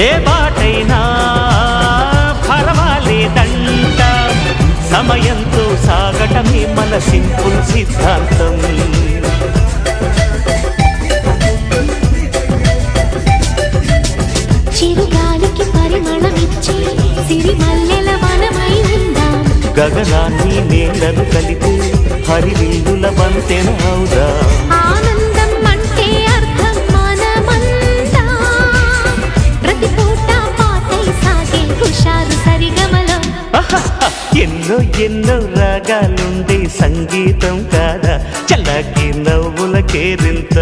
ఏ బాటైనా పర్వాలేదంట, సమయంతో సాగటమే మన సింపుల్ సిద్ధాంతం. చిరుగాలికి పరిమళమిచ్చి సిరిమల్లెల వనమై ఉందాం, గగనాన్ని నేలను కలిపి హరివిల్లుల వంతెన అవుదాం. ఆనందం అంటే అర్థం మనమంతా, ప్రతి పూట పాటై సాగే హుషారు సరిగమలో. ఎన్నో ఎన్నో రాగాలుండే సంగీతం కాదా, చల్లకి నవ్వుల కేరింత.